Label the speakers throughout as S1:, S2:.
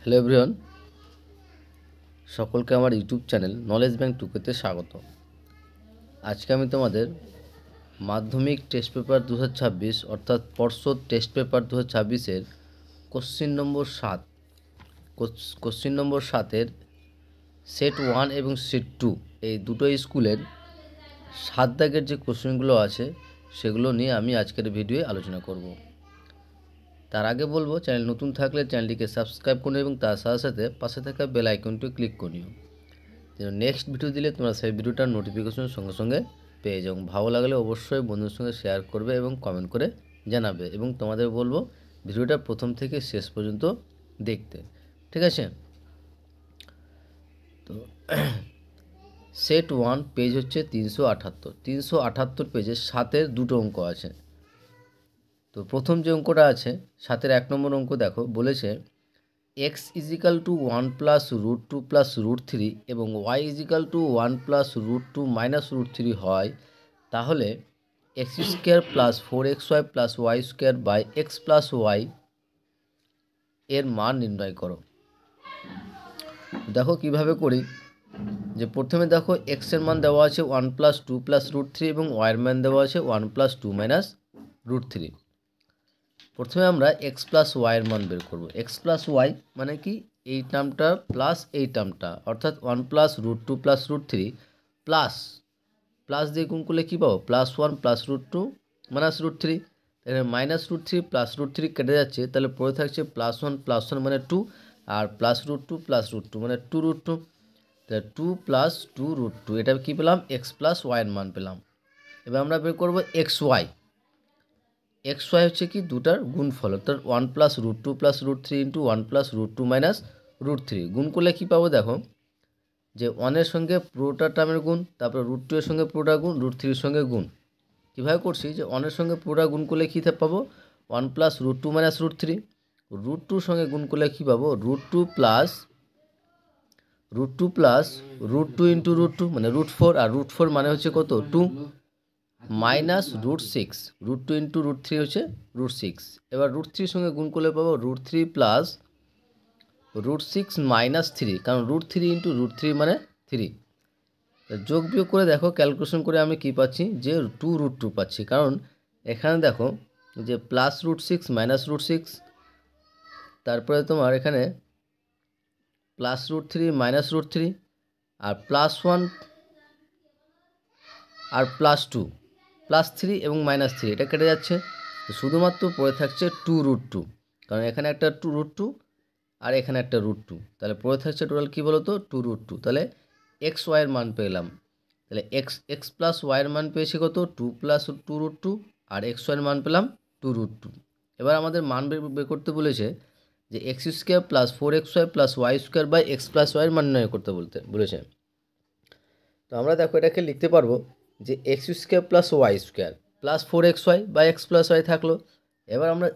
S1: Hello everyone, সকলকে আমার YouTube channel knowledge bank টুকেতে স্বাগত। আজকে আমি তোমাদের মাধ্যমিক টেস্ট পেপার 2026 অর্থাৎ পর্ষদ টেস্ট পেপার 2026-এর কোশ্চিন নম্বর 7 সেট 1 এবং সেট 2 এই দুটো স্কুলের 7 দাগের যে কোশ্চেনগুলো আছে সেগুলো নিয়ে আমি আজকের ভিডিওয়ে আলোচনা করব। তার আগে বলবো, চ্যানেল নতুন থাকলে চ্যানেলটিকে সাবস্ক্রাইব করুন এবং তার সাথে সাথে পাশে থাকা বেল আইকনটি ক্লিক করিও, যেন নেক্সট ভিডিও দিলে তোমরা সেই ভিডিওটার নোটিফিকেশন সঙ্গে সঙ্গে পেয়ে যাও। ভালো লাগলে অবশ্যই বন্ধুদের সঙ্গে শেয়ার করবে এবং কমেন্ট করে জানাবে, এবং তোমাদের বলবো ভিডিওটা প্রথম থেকে শেষ পর্যন্ত দেখতে, ঠিক আছে? তো সেট 1 পেজ হচ্ছে 378 পেজে 7-এর দুটো অঙ্ক আছে। তো প্রথম যে অঙ্কটা আছে 7-এর 1 নম্বর অঙ্ক দেখো, বলেছে x = 1 + √2 + √3 এবং y = 1 + √2 - √3 হয়, তাহলে x² + 4xy + y² / x + y এর মান নির্ণয় করো। দেখো কিভাবে করি, যে প্রথমে দেখো x এর মান দেওয়া আছে 1 + 2 + √3 এবং y এর মান দেওয়া আছে 1 + 2 - √3। প্রথমে আমরা x + y এর মান বের করব। x + y মানে কি, এই টার্মটা প্লাস এই টার্মটা, অর্থাৎ 1 + √2 + √3 প্লাস দিয়ে গুণ করলে কী পাবো, +1 + √2 - √3। তাহলে -√3 + √3 কেটে যাচ্ছে, তাহলে পড়ে থাকছে +1 + 1 মানে 2, আর +√2 + √2 মানে 2√2। তাহলে 2 + 2 √2, এটা কী পেলাম, x + y এর মান পেলাম। এবার আমরা বের করব xy হচ্ছে কি দুটার গুণফল, অর্থাৎ 1 + √2 + √3 × 1 + √2 - √3 গুণ করলে কী পাবো, দেখো যে 1 এর সঙ্গে পুরোটা টার্মের গুণ, তারপর √2 এর সঙ্গে পুরোটা গুণ, √3 এর সঙ্গে গুণ। কীভাবে করছি, যে 1 এর সঙ্গে পুরোটা গুণ করলে কী পাবো, 1 + √2 - √3, √2 এর সঙ্গে গুণ করলে কী পাবো, √2 + √2 × √2 মানে √4, আর √4 মানে হচ্ছে কত, 2 -√6, √2 × √3 হচ্ছে √6। এবার √3 সঙ্গে গুণ করলে পাবো √3 + √6 - 3, কারণ √3 × √3 মানে 3। যোগ বিয়োগ করে দেখো, ক্যালকুলেশন করে আমি কি পাচ্ছি, যে 2√2 পাচ্ছি, কারণ এখানে দেখো যে +√6 -√6, তারপরে তোমার এখানে +√3 -√3, আর +1 আর +2 +3 এবং -3 এটা কেটে যাচ্ছে, শুধুমাত্র পড়ে থাকছে 2√2, কারণ এখানে একটা 2√2 আর এখানে একটা √2, তাহলে পড়ে থাকছে টোটাল কী বলো তো, 2√2। তাহলে xy এর মান পেলাম, তাহলে x + y এর মান পেয়েছি কত, 2 + 2√2, আর xy এর মান পেলাম 2√2। এবার আমাদের মান বের করতে বলেছে যে x² + 4xy + y² / x + y এর মান নির্ণয় করতে বলেছে। তো আমরা দেখো এটাকে লিখতে পারবো যে x² + y² + 4xy / x + y থাকলো। এবার আমরা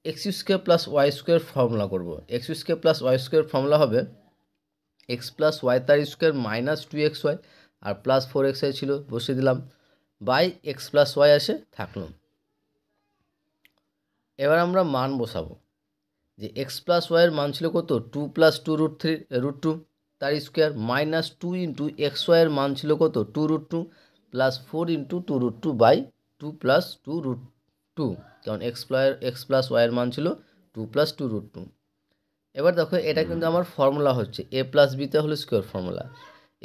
S1: x² + y² ফর্মুলা করব। x² + y² ফর্মুলা হবে x + y তার স্কোয়ার - 2xy, আর +4xy ছিল বসিয়ে দিলাম, বাই x + y আসে থাকলো। এবার আমরা মান বসাবো, যে x + y এর মান ছিল কত, 2 + 2√2 তার স্কোয়ার, -2 × xy এর মান ছিল কত, 2√2 + 4 × 2√2 / 2 + 2√2, কারণ x + y এর মান ছিল 2 + 2√2। এবার দেখো এটা কিন্তু আমার ফর্মুলা হচ্ছে a + b তে whole square formula.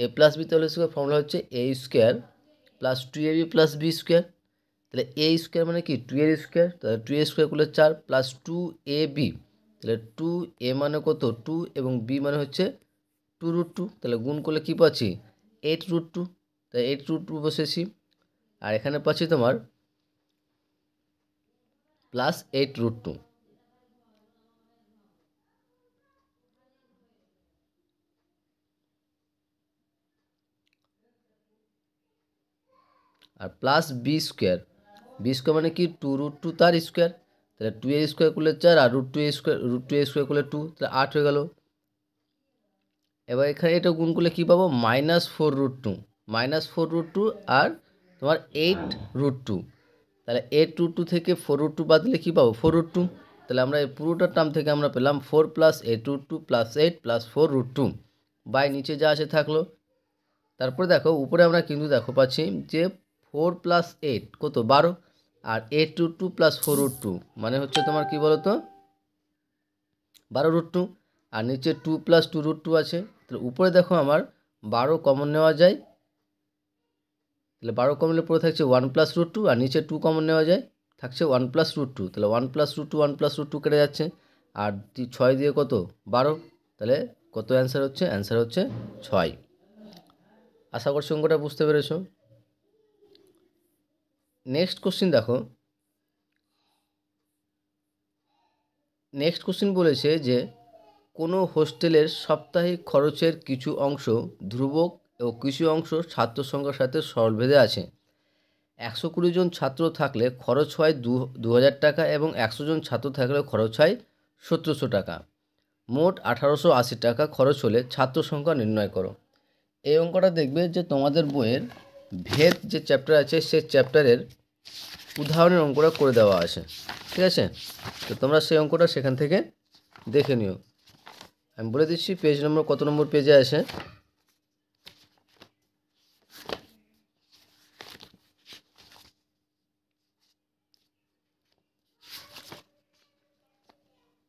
S1: a + b তে হোল স্কোয়ার ফর্মুলা হচ্ছে a² + 2ab + b²। তাহলে a² মানে কি 2 এর স্কোয়ার, তাহলে 2a² করলে 4 + 2ab, তাহলে 2a মানে কত, 2, এবং b মানে হচ্ছে 2√2, তাহলে গুণ করলে কী পাচ্ছি, 8√2, তাই 8√2 বসেছি, আর এখানে পাচ্ছি তোমার +8√2। আর +b² মানে কি 2√2 তার স্কোয়ার, তাহলে 2 এর স্কোয়ার করলে 4, আর √2a² করলে 2, তাহলে 8 হয়ে গেল। এবার এখানে এটা গুণ করলে কী পাবো, -4√2 আর তোমার 8√2, তাহলে 8√2 থেকে 4√2 বাদ দিলে কী পাবো, 4√2। তাহলে আমরা এই পুরোটার টার্ম থেকে আমরা পেলাম 4 + 8 √2 + 8 + 4 √2 বাই নিচে যা আছে থাকলো। তারপরে দেখো উপরে আমরা কিন্তু দেখো পাচ্ছি যে 4 + 8 কত 12 আর 8 √2 + 4 √2 মানে হচ্ছে তোমার কি বলো তো 12 √2 আর নিচে 2 + 2 √2 আছে। তাহলে উপরে দেখো আমার 12 কমন নেওয়া যায়, তাহলে 12 কমন নিলে পড়ে থাকছে 1 + √2 আর নিচে 2 কমন নেওয়া যায় থাকছে 1 + √2, তাহলে 1 + √2 1 + √2 কেটে যাচ্ছে আর 6 দিয়ে কত 12, তাহলে কত অ্যান্সার হচ্ছে? অ্যান্সার হচ্ছে 6। আশা করছি অঙ্কটা বুঝতে পেরেছো। নেক্সট কোশ্চিন দেখো, নেক্সট কোশ্চিন বলেছে যে কোনো হোস্টেলের সাপ্তাহিক খরচের কিছু অংশ ধ্রুবক ও কিছু অংশ ছাত্র সংখ্যার সাথে সরলভেদে আছে। 120 জন ছাত্র থাকলে খরচ হয় 2000 টাকা এবং 100 জন ছাত্র থাকলে খরচ হয় 1700 টাকা। মোট 1880 টাকা খরচ হলে ছাত্র সংখ্যা নির্ণয় করো। এই অঙ্কটা দেখবে যে তোমাদের বইয়ের ভেদ যে চ্যাপ্টার আছে সেই চ্যাপ্টারের উদাহরণের অঙ্কটা করে দেওয়া আছে, ঠিক আছে? তো তোমরা সেই অঙ্কটা সেখান থেকে দেখে নিও। আমি বলে দিচ্ছি পেজ নম্বর কত নম্বর পেজে আছে।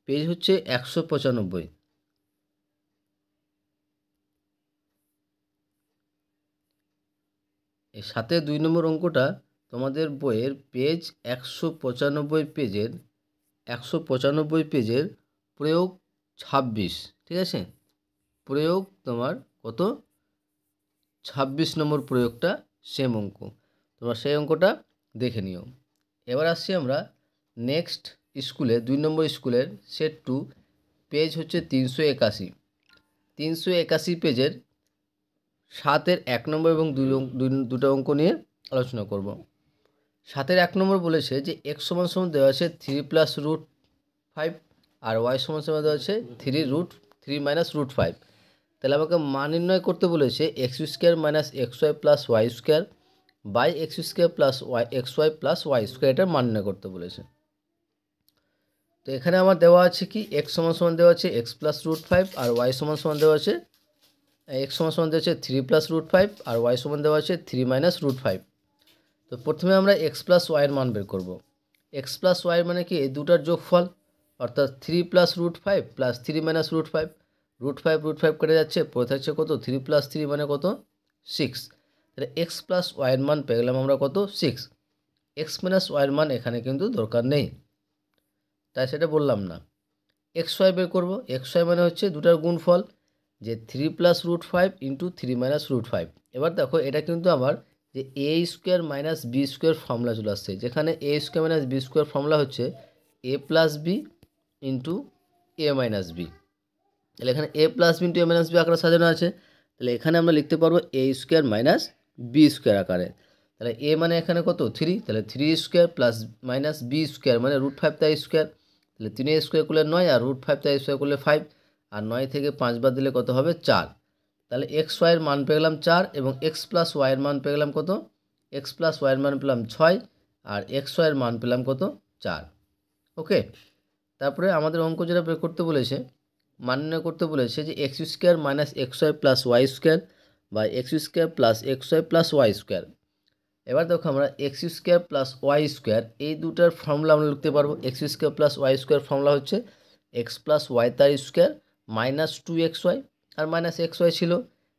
S1: পেজ হচ্ছে 195। এই 7-2 নম্বর অঙ্কটা তোমাদের বইয়ের পেজ 195 পেজের 195 পেজের প্রয়োগ 26, ঠিক আছে? প্রয়োগ তোমার কত 26 নম্বর প্রয়োগটা সেম অঙ্ক, তোমরা সেই অঙ্কটা দেখে নিও। এবার আসছি আমরা নেক্সট স্কুলে 2 নম্বর স্কুলের সেট 2 পেজ হচ্ছে 381। 381 পেজের 7-এর 1 নম্বর এবং 2টা অঙ্ক নিয়ে আলোচনা করব। 7-এর 1 নম্বর বলেছে যে x = দেওয়া আছে 3 + √5 আর y = দেওয়া আছে 3 √3 - √5। তাহলে আমাকে মান নির্ণয় করতে বলেছে x² - xy + y² by x² + xy + y², এটার মান নির্ণয় করতে বলেছে। তো এখানে আমার দেওয়া আছে কি x = দেওয়া আছে x + √5 আর y = দেওয়া আছে x = দেওয়া আছে 3 + √5 আর y = দেওয়া আছে 3 - √5। তো প্রথমে আমরা x + y এর মান বের করব। x + y মানে কি এই দুটার যোগফল, অর্থাৎ 3 + √5 + 3 - √5। √5 কেটে যাচ্ছে, পড়ে থাকছে কত 3 + 3 মানে কত 6। তাহলে x + y এর মান পেয়ে গেলাম আমরা কত 6। x - y এর মান এখানে কিন্তু দরকার নেই, তাই সেটা বললাম না। xy বের করব। xy মানে হচ্ছে দুটার গুণফল, যে 3 + √5 × 3 - √5। এবার দেখো এটা কিন্তু আমার যে a² - b² ফর্মুলা চলে আসছে, যেখানে a² - b² ফর্মুলা হচ্ছে a + b × a - b। তাহলে এখানে a + b × a - b আকারে সাজানো আছে, তাহলে এখানে আমরা লিখতে পারবো a² - b² আকারে। তাহলে a মানে এখানে কত 3, তাহলে 3² + b² মানে √5 তাই স্কোয়ার, তাহলে 3a² করলে 9 আর √5 তাই স্কোয়ার করলে 5 আর 9 থেকে 5 বাদ দিলে কত হবে 4। তাহলে xy এর মান পেয়ে গেলাম 4 এবং x + y এর মান পেয়ে গেলাম কত, x + y এর মান পেলাম 6 আর xy এর মান পেলাম কত 4। ওকে, তারপরে আমাদের অঙ্ক যেটা বের করতে বলেছে, মান নির্ণয় করতে বলেছে যে x² - xy + y² বা x² + xy + y²। এবার দেখো আমরা x² + y² এই দুটার ফর্মুলা আমরা লিখতে পারবো। x² + y² ফর্মুলা হচ্ছে x + y তার স্কোয়ার - 2xy আর -xy ছিল।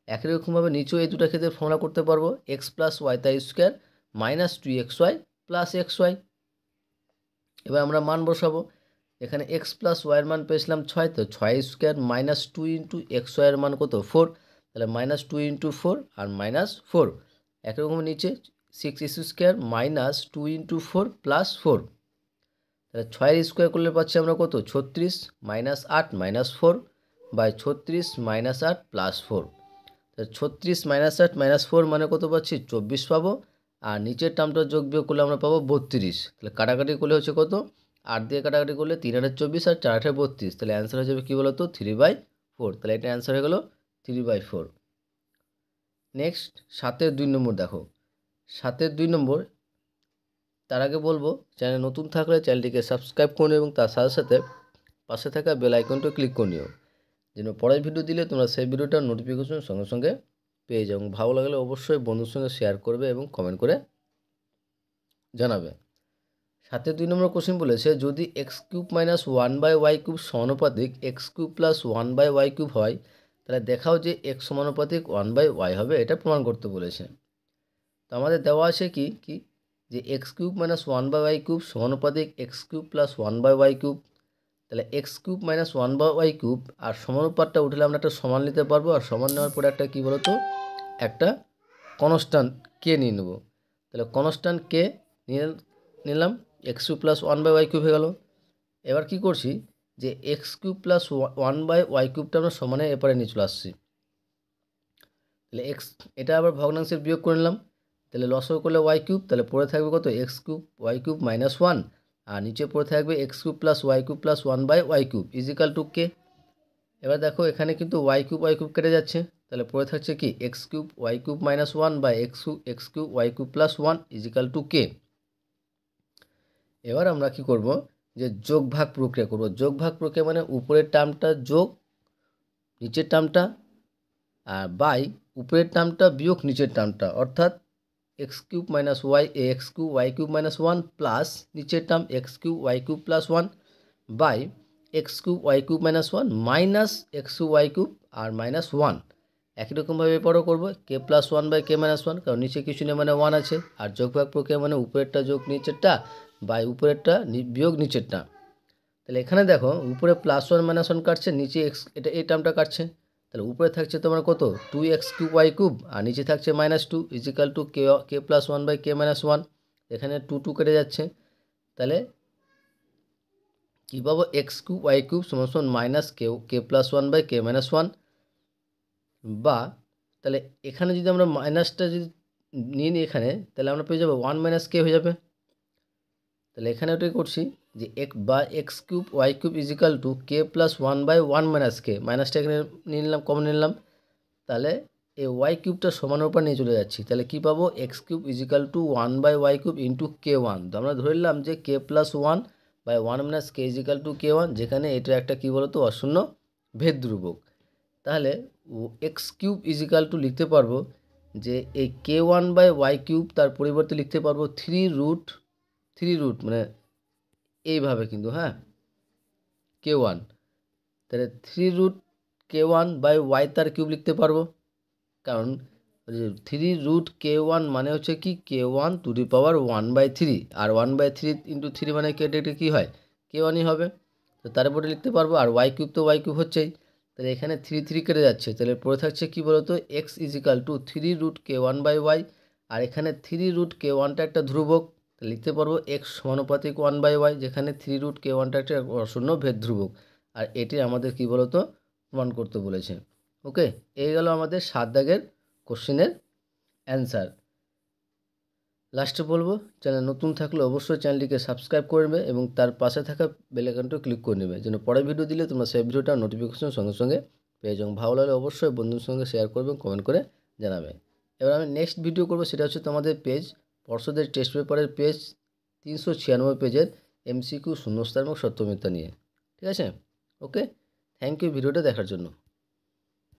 S1: একই রকমভাবে নিচেও এই দুটো ক্ষেত্রে ফর্মুলা করতে পারবো x + y তার স্কোয়ার -2xy + xy। এবার আমরা মান বসাবো, এখানে x + y এর মান পেয়েছিলাম 6, তো 6² - 2 × xy এর মান কত 4, তাহলে -2 × 4 আর -4। একই রকম নিচে 6x² - 2 × 4 + 4, তাহলে 6 এর স্কোয়ার করলে পাচ্ছি আমরা কত 36 - 8 - 4 বাই 36 - 8 + 4। তাহলে 36 - 8 - 4 মানে কত পাচ্ছি 24 পাবো, আর নিচের টার্মটা যোগ বিয়োগ করলে আমরা পাবো 32। তাহলে কাটাকাটি করলে হচ্ছে কত 8 দিয়ে কাটাকাটি করলে 3 × 8 = 24 আর 4 × 8 = 32, তাহলে অ্যান্সার হয়ে যাবে কী বলো তো 3/4। তাহলে এটা অ্যান্সার হয়ে গেল 3/4। নেক্সট 7-এর 2 নম্বর দেখো, 7-এর 2 নম্বর তার আগে বলবো চ্যানেল নতুন থাকলে চ্যানেলটিকে সাবস্ক্রাইব করে নিও এবং তার সাথে সাথে পাশে থাকা বেল আইকনটা ক্লিক করে নিও, যেন পরের ভিডিও দিলে তোমরা সেই ভিডিওটার নোটিফিকেশন সঙ্গে সঙ্গে পেয়ে যাও। এবং ভালো লাগলে অবশ্যই বন্ধুর সঙ্গে শেয়ার করবে এবং কমেন্ট করে জানাবে। সাথে 2 নম্বর কোশ্চেন বলেছে, যদি x cube minus 1/y cube সমানুপাতিক x cube plus 1/y cube হয়, তাহলে দেখাও যে এক্স সমানুপাতিক 1/y হবে। এটা প্রমাণ করতে বলেছে। তো আমাদের দেওয়া আছে কি যে x cube minus 1/y cube সমানুপাতিক x cube plus 1/y cube. তাহলে x cube minus 1/y cube আর সমানুপাতটা উঠলে আমরা একটা সমান নিতে পারবো, আর সমান নেওয়ার পরে একটা কী বলতো একটা কনস্ট্যান্ট কে নিয়ে নেব। তাহলে কনস্ট্যান্ট কে নিলাম, x cube plus 1/y cube হয়ে গেল। এবার কি করছি যে এক্স কিউব প্লাস 1/y কিউবটা আমরা সমানে এপারে নিয়ে চলে আসছি। তাহলে এটা আবার ভগ্নাংশের বিয়োগ করে নিলাম। তাহলে লসও করলে ওয়াই কিউব, তাহলে পড়ে থাকবে কত x cube y cube minus 1, আর নিচে পড়ে থাকবে x cube plus y cube plus 1/y cube equal to k. এবার দেখো এখানে কিন্তু ওয়াই কিউব কেটে যাচ্ছে, তাহলে পড়ে থাকছে কি x cube y cube minus 1 বা x cube y cube plus 1 equal to k. এবার আমরা কি করব যে যোগ ভাগ প্রক্রিয়া করব। যোগ ভাগ প্রক্রিয়া মানে উপরের টার্মটা যোগ নিচের টার্মটা, আর বাই উপরের টার্মটা বিয়োগ নিচের টার্মটা, অর্থাৎ x cube minus x cube y cube minus 1 plus নিচের term x cube y cube plus 1 by x cube y cube minus 1 minus x cube y cube আর মাইনাস 1। একই রকমভাবে এরপরও করবো k plus 1 by k minus 1, কারণ নিচে কিছু নেই মানে 1 আছে। আর যোগভাগ প্রক্রিয়া মানে উপরেরটা যোগ নিচেরটা বাই উপরেরটা বিয়োগ নিচেরটা। তাহলে এখানে দেখো উপরে প্লাস 1 মাইনাস 1 কাটছে, নিচে এক্স এই টার্মটা কাটছে। তাহলে উপরে থাকছে তোমার কত 2x কিউব ওয়াই কিউব, আর নিচে থাকছে -2 is equal to k plus 1 by k minus 1। এখানে 2 কেটে যাচ্ছে, তাহলে কী পাবো এক্স কিউব ওয়াই কিউব সমান minus k plus 1 by k minus 1। বা তাহলে এখানে যদি আমরা মাইনাসটা যদি নিয়ে নিই এখানে, তাহলে আমরা পেয়ে যাবো 1 মাইনাস কে হয়ে যাবে। তাহলে এখানে ওটাই করছি যে x cube y cube equal to k plus 1 by 1 minus k, মাইনাসটা এখানে নিয়ে নিলাম, কমন নিলাম। তাহলে এই ওয়াই কিউবটা সমানের উপর নিয়ে চলে যাচ্ছি, তাহলে কী পাবো x cube equal to 1 by y cube into k 1। তো আমরা ধরে নিলাম যে k plus 1 by 1 minus k equal to k 1, যেখানে এটা একটা কী বলতো অশূন্য ভেদ ধ্রুবক। তাহলে এক্স কিউব ইজিক্যাল টু লিখতে পারবো যে এই কে 1 বাই ওয়াই কিউব, তার পরিবর্তে লিখতে পারবো 3 রুট মানে এইভাবে কিন্তু, হ্যাঁ কে 1, তাহলে 3 রুট কে 1 বাই ওয়াই তার কিউব লিখতে পারবো, কারণ 3 রুট কে 1 মানে হচ্ছে কি কে 1 to the power 1/3, R 1/3 into 3 মানে এটা কী হয় কে 1ই হবে। তো তারপরে লিখতে পারবো, আর ওয়াই কিউব তো ওয়াই কিউব হচ্ছেই, তাহলে এখানে 3 কেটে যাচ্ছে, তাহলে পড়ে থাকছে কী বলতো x equal to 3 root k 1 by y. আর এখানে 3 রুট কে 1টা একটা ধ্রুবক, লিখতে পারবো এক্স সমানুপাতিক 1 বাই ওয়াই, যেখানে 3 রুট কে 1টা একটা অশূন্য ভেদ ধ্রুবক। আর এটি আমাদের কী বলতো প্রমাণ করতে বলেছে। ওকে, এই গেল আমাদের 7 দাগের কোশ্চেনের অ্যান্সার। লাস্টে বলবো চ্যানেল নতুন থাকলে অবশ্যই চ্যানেলটিকে সাবস্ক্রাইব করবে এবং তার পাশে থাকা বেল আইকনটা ক্লিক করে নেবে, যেন পরের ভিডিও দিলে তোমরা সেই ভিডিওটা নোটিফিকেশন সঙ্গে সঙ্গে পেয়ে যাও। ভালো লাগলে অবশ্যই বন্ধুর সঙ্গে শেয়ার করবে, কমেন্ট করে জানাবে। এবার আমি নেক্সট ভিডিও করবো, সেটা হচ্ছে তোমাদের পেজ পর্ষদের টেস্ট পেপারের পেজ 396 পেজের এমসিকিউ শূন্যস্থান এবং সত্যমিথ্যা নিয়ে। ঠিক আছে, ওকে, থ্যাংক ইউ ভিডিওটা দেখার জন্য।